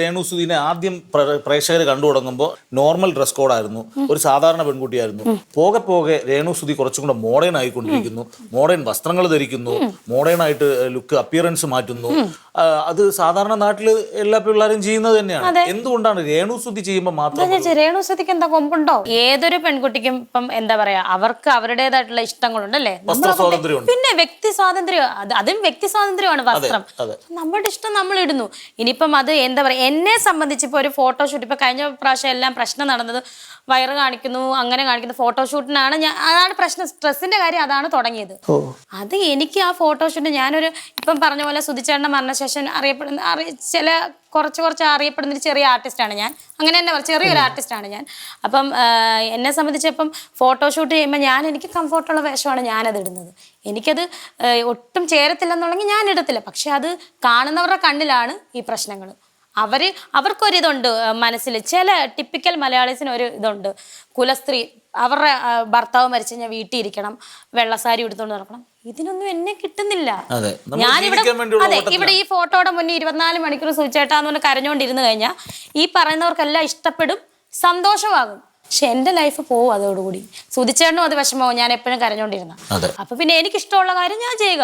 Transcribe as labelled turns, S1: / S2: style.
S1: രേണുസുദീനെ ആദ്യം പ്രേക്ഷകർ കണ്ടു തുടങ്ങുമ്പോൾ നോർമൽ ഡ്രസ് കോഡായിരുന്നു, ഒരു സാധാരണ പെൺകുട്ടിയായിരുന്നു. പോകെ പോകെ രേണുസുദി കുറച്ചും കൂടെ മോഡേൺ ആയിക്കൊണ്ടിരിക്കുന്നു, മോഡേൺ വസ്ത്രങ്ങൾ ധരിക്കുന്നു, മോഡേൺ ആയിട്ട് ലുക്ക് അപ്പിയറൻസ് മാറ്റുന്നു. അത് സാധാരണ നാട്ടിൽ എല്ലാ പിള്ളേരും ചെയ്യുന്നത് തന്നെയാണ്. എന്തുകൊണ്ടാണ് രേണുസുദി ചെയ്യുമ്പോൾ മാത്രം?
S2: രേണുസുദിക്ക് എന്താ കൊമ്പുണ്ടോ? ഏതൊരു പെൺകുട്ടിക്കും ഇപ്പം എന്താ പറയാ, അവർക്ക് അവരുടേതായിട്ടുള്ള ഇഷ്ടങ്ങളുണ്ടല്ലേ. പിന്നെ വ്യക്തി സ്വാതന്ത്ര്യം, അതും വ്യക്തി സ്വാതന്ത്ര്യമാണ് വസ്ത്രം. നമ്മുടെ ഇഷ്ടം നമ്മൾ ഇടുന്നു. ഇനിയിപ്പം അത് എന്താ പറയാ, എന്നെ സംബന്ധിച്ച് ഇപ്പോൾ ഒരു ഫോട്ടോഷൂട്ട്, ഇപ്പൊ കഴിഞ്ഞ പ്രാവശ്യം എല്ലാം പ്രശ്നം നടന്നത് വയറ് കാണിക്കുന്നു, അങ്ങനെ കാണിക്കുന്നു, ഫോട്ടോഷൂട്ടിനാണ് അതാണ് പ്രശ്നം. സ്ട്രെസ്സിന്റെ കാര്യം അതാണ് തുടങ്ങിയത്. അത് എനിക്ക് ആ ഫോട്ടോഷൂട്ട് ഞാനൊരു ഇപ്പം പറഞ്ഞ പോലെ സുധിച്ചേട്ടൻ്റെ മരണശേഷം അറിയപ്പെടുന്ന കുറച്ച് അറിയപ്പെടുന്ന ഒരു ചെറിയ ആർട്ടിസ്റ്റാണ് ഞാൻ. അങ്ങനെ തന്നെ ചെറിയൊരു ആർട്ടിസ്റ്റാണ് ഞാൻ. അപ്പം എന്നെ സംബന്ധിച്ച് ഇപ്പം ഫോട്ടോഷൂട്ട് ചെയ്യുമ്പോൾ എനിക്ക് കംഫർട്ടുള്ള വേഷമാണ് ഞാനത് ഇടുന്നത്. എനിക്കത് ഒട്ടും ചേരത്തില്ലെന്നുണ്ടെങ്കിൽ ഞാൻ ഇടത്തില്ല. പക്ഷെ അത് കാണുന്നവരുടെ കണ്ണിലാണ് ഈ പ്രശ്നങ്ങൾ. അവർക്കൊരിതുണ്ട് മനസ്സിൽ. ചില ടിപ്പിക്കൽ മലയാളീസിന് ഒരു ഇതുണ്ട്, കുലസ്ത്രീ, അവരുടെ ഭർത്താവ് മരിച്ചു കഴിഞ്ഞാൽ വീട്ടിൽ ഇരിക്കണം, വെള്ളസാരി എടുത്തുകൊണ്ട് നടക്കണം. ഇതിനൊന്നും എന്നെ കിട്ടുന്നില്ല. ഇവിടെ ഈ ഫോട്ടോയുടെ മുന്നേ 24 മണിക്കൂർ സുചേട്ടാന്ന് പറഞ്ഞ് കരഞ്ഞോണ്ടിരുന്നു കഴിഞ്ഞാൽ ഈ പറയുന്നവർക്കെല്ലാം ഇഷ്ടപ്പെടും, സന്തോഷമാകും. പക്ഷെ എന്റെ ലൈഫ് പോവും അതോടുകൂടി. സുധിച്ചേട്ടനും അത് വിഷമാവും, ഞാൻ എപ്പോഴും കരഞ്ഞോണ്ടിരുന്ന. അപ്പൊ പിന്നെ എനിക്ക് ഇഷ്ടമുള്ള കാര്യം ഞാൻ ചെയ്യുക.